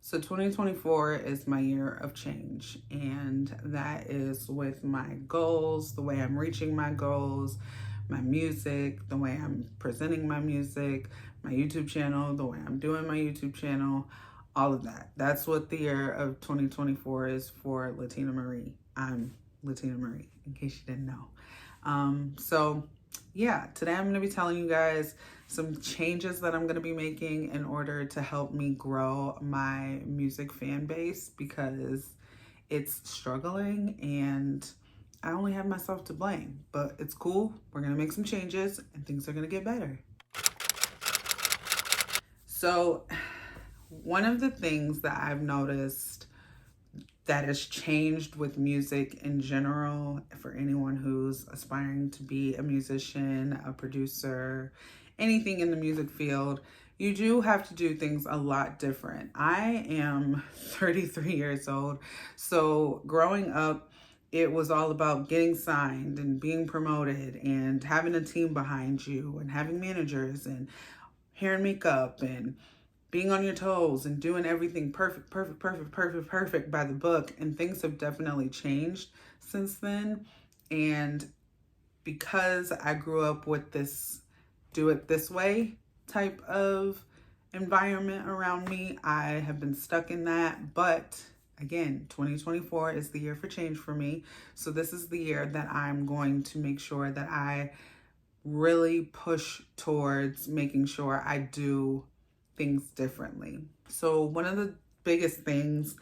So 2024 is my year of change, and that is with my goals, the way I'm reaching my goals, my music, the way I'm presenting my music, my YouTube channel, the way I'm doing my YouTube channel, all of that. That's what the year of 2024 is for Latina Marie. I'm Latina Marie, in case you didn't know. Yeah, today I'm going to be telling you guys some changes that I'm going to be making in order to help me grow my music fan base, because it's struggling and I only have myself to blame, but it's cool. We're going to make some changes and things are going to get better. So one of the things that I've noticed that has changed with music in general, for anyone who's aspiring to be a musician, a producer, anything in the music field, you do have to do things a lot different. I am 33 years old, so growing up, it was all about getting signed and being promoted and having a team behind you and having managers and hair and makeup and being on your toes and doing everything perfect by the book. And things have definitely changed since then. And because I grew up with this do it this way type of environment around me, I have been stuck in that. But again, 2024 is the year for change for me. So this is the year that I'm going to make sure that I really push towards making sure I do things differently. So one of the biggest things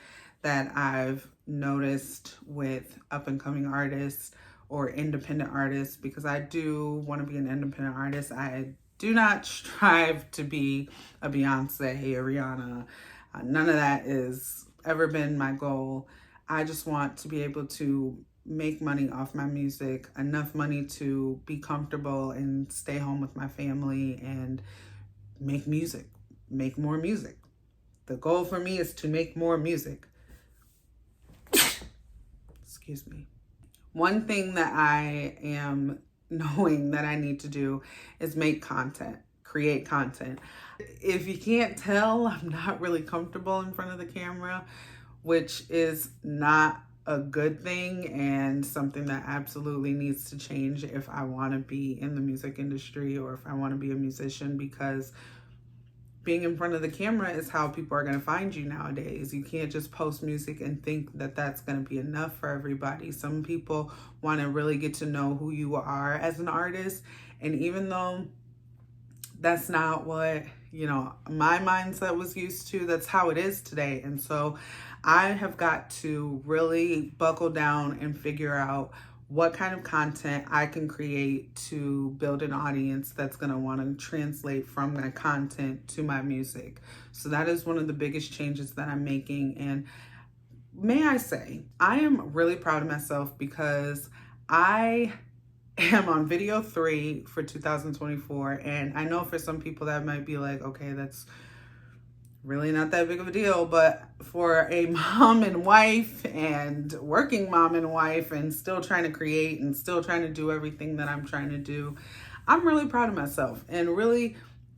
that I've noticed with up and coming artists or independent artists, because I do want to be an independent artist, I do not strive to be a Beyonce, a Rihanna. None of that has ever been my goal. I just want to be able to make money off my music, enough money to be comfortable and stay home with my family and make music, make more music. The goal for me is to make more music. Excuse me. One thing that I am knowing that I need to do is make content, create content. If you can't tell, I'm not really comfortable in front of the camera, which is not a good thing and something that absolutely needs to change if I want to be in the music industry or if I want to be a musician, because being in front of the camera is how people are going to find you nowadays. You can't just post music and think that that's going to be enough for everybody. Some people want to really get to know who you are as an artist. And even though that's not what, my mindset was used to, that's how it is today. And so I have got to really buckle down and figure out what kind of content I can create to build an audience that's going to want to translate from my content to my music. So that is one of the biggest changes that I'm making. And may I say, I am really proud of myself because I am on video 3 for 2024. And I know for some people that might be like, okay, that's really not that big of a deal, but for a mom and wife and working mom and wife and still trying to create and still trying to do everything that I'm trying to do, I'm really proud of myself. And really,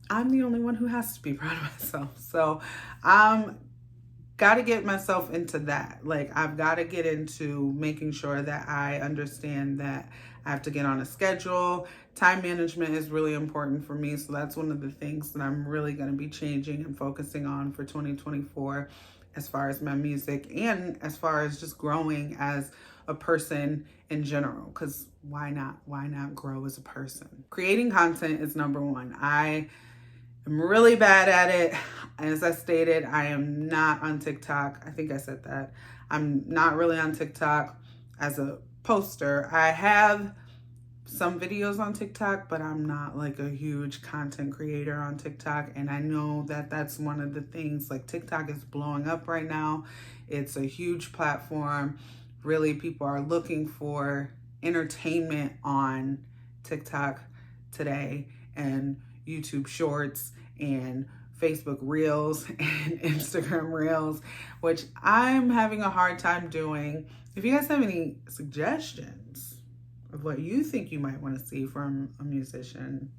I'm the only one who has to be proud of myself. So I'm got to get myself into that. Like, I've got to get into making sure that I understand that I have to get on a schedule. Time management is really important for me. So that's one of the things that I'm really going to be changing and focusing on for 2024 as far as my music and as far as just growing as a person in general. Because why not? Why not grow as a person? Creating content is number one. I'm really bad at it. As I stated, I am not on TikTok. I think I said that. I'm not really on TikTok as a poster. I have some videos on TikTok, but I'm not like a huge content creator on TikTok. And I know that that's one of the things, like TikTok is blowing up right now. It's a huge platform. Really, people are looking for entertainment on TikTok today, and YouTube Shorts and Facebook Reels and Instagram Reels, which I'm having a hard time doing. If you guys have any suggestions of what you think you might want to see from a musician,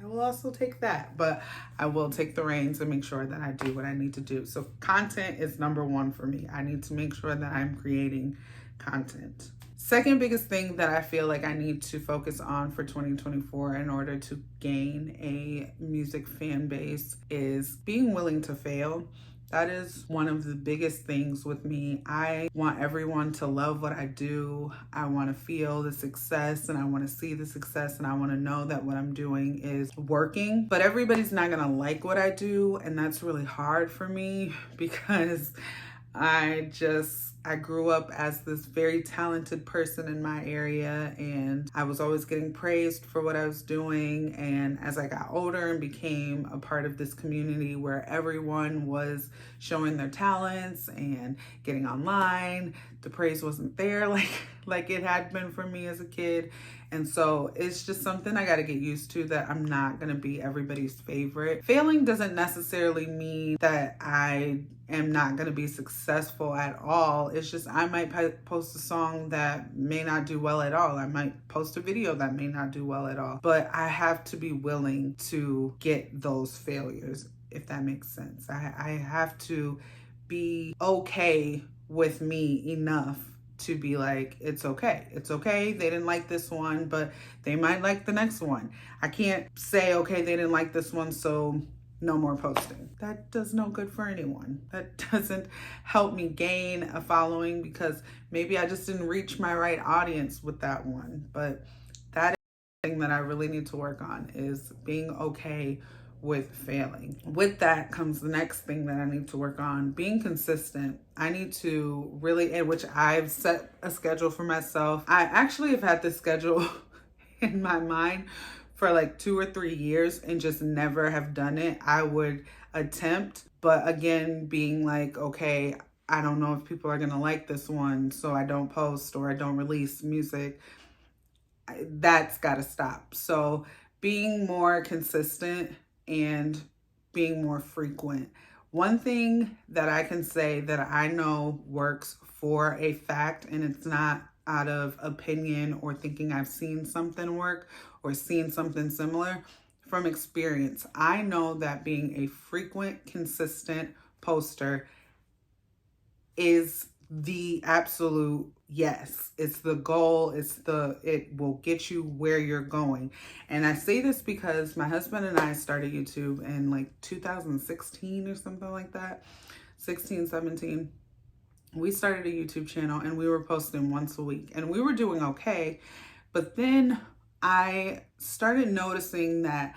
I will also take that, but I will take the reins and make sure that I do what I need to do. So content is number one for me. I need to make sure that I'm creating content. Second biggest thing that I feel like I need to focus on for 2024 in order to gain a music fan base is being willing to fail. That is one of the biggest things with me. I want everyone to love what I do. I want to feel the success and I want to see the success and I want to know that what I'm doing is working. But everybody's not going to like what I do, and that's really hard for me because I grew up as this very talented person in my area, and I was always getting praised for what I was doing. And as I got older and became a part of this community where everyone was showing their talents and getting online, the praise wasn't there like it had been for me as a kid. And so it's just something I got to get used to, that I'm not going to be everybody's favorite. Failing doesn't necessarily mean that I am not going to be successful at all. It's just I might post a song that may not do well at all. I might post a video that may not do well at all. But I have to be willing to get those failures, if that makes sense. I have to be okay with me enough to be like, it's okay. It's okay. They didn't like this one, but they might like the next one. I can't say, okay, they didn't like this one, so no more posting. That does no good for anyone. That doesn't help me gain a following because maybe I just didn't reach my right audience with that one. But that is the thing that I really need to work on, is being okay with failing. With that comes the next thing that I need to work on, being consistent. I need to really, in which I've set a schedule for myself. I actually have had this schedule in my mind for like 2 or 3 years and just never have done it. I would attempt, but again, being like, okay, I don't know if people are gonna like this one, so I don't post or I don't release music. That's gotta stop. So being more consistent and being more frequent. One thing that I can say that I know works for a fact, and it's not out of opinion or thinking I've seen something work or seen something similar, from experience, I know that being a frequent, consistent poster is the absolute yes. It's the goal. It will get you where you're going. And I say this because my husband and I started YouTube in like 2016 or something like that. 16, 17. We started a YouTube channel and we were posting once a week and we were doing okay. But then I started noticing that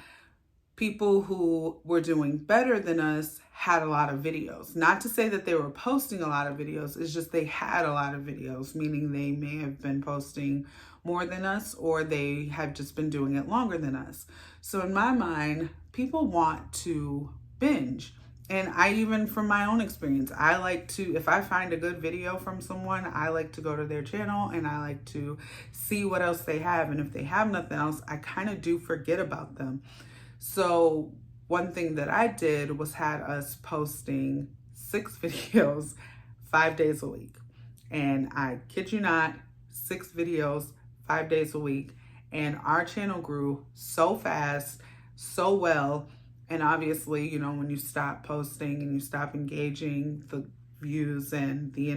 people who were doing better than us had a lot of videos. Not to say that they were posting a lot of videos, it's just they had a lot of videos, meaning they may have been posting more than us or they have just been doing it longer than us. So in my mind, people want to binge. And I, even from my own experience, I like to, if I find a good video from someone, I like to go to their channel and I like to see what else they have. And if they have nothing else, I kind of do forget about them. So one thing that I did was had us posting 6 videos 5 days a week. And I kid you not, 6 videos 5 days a week. And our channel grew so fast, so well. And obviously, you know, when you stop posting and you stop engaging, the views and the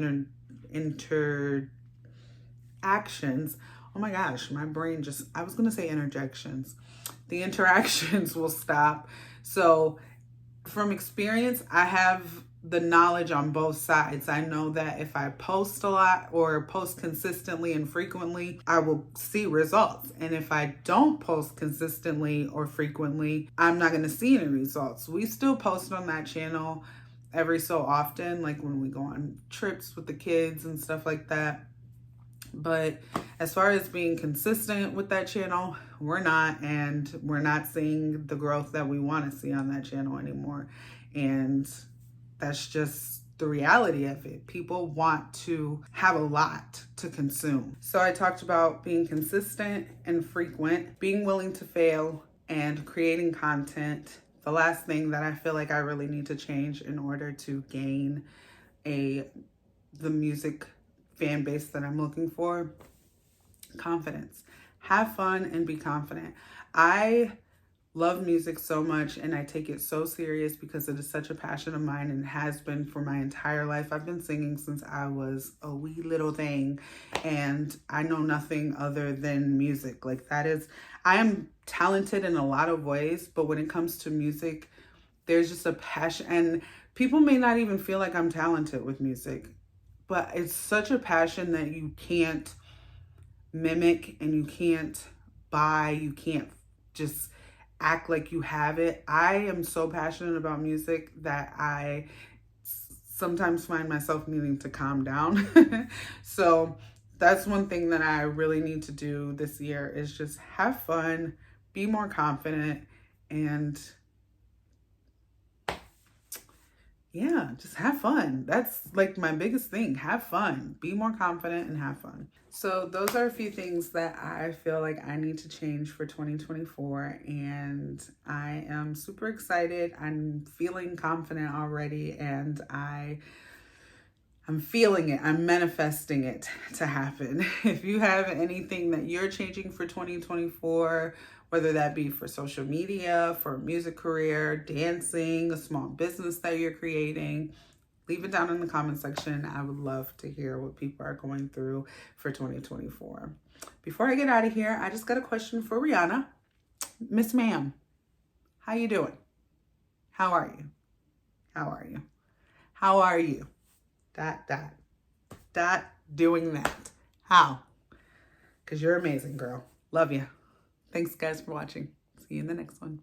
interactions, oh my gosh, my brain just, I was gonna say interjections. The interactions will stop. So from experience, I have the knowledge on both sides. I know that if I post a lot or post consistently and frequently, I will see results. And if I don't post consistently or frequently, I'm not going to see any results. We still post on that channel every so often, like when we go on trips with the kids and stuff like that. But as far as being consistent with that channel, we're not, and we're not seeing the growth that we want to see on that channel anymore. And that's just the reality of it. People want to have a lot to consume. So I talked about being consistent and frequent, being willing to fail, and creating content. The last thing that I feel like I really need to change in order to gain the music fan base that I'm looking for, confidence. Have fun and be confident. I love music so much, and I take it so serious because it is such a passion of mine and has been for my entire life. I've been singing since I was a wee little thing, and I know nothing other than music. Like, that is, I am talented in a lot of ways, but when it comes to music, there's just a passion, and people may not even feel like I'm talented with music, but it's such a passion that you can't mimic and you can't buy, you can't just act like you have it. I am so passionate about music that I sometimes find myself needing to calm down. So that's one thing that I really need to do this year is just have fun, be more confident, and yeah, just have fun. That's like my biggest thing. Have fun, be more confident, and have fun. So those are a few things that I feel like I need to change for 2024, and I am super excited. I'm feeling confident already, and I'm feeling it. I'm manifesting it to happen. If you have anything that you're changing for 2024, whether that be for social media, for a music career, dancing, a small business that you're creating, leave it down in the comment section. I would love to hear what people are going through for 2024. Before I get out of here, I just got a question for Rihanna. Miss Ma'am, how you doing? How are you? How are you? How are you? ... doing that. How? Because you're amazing, girl. Love you. Thanks, guys, for watching. See you in the next one.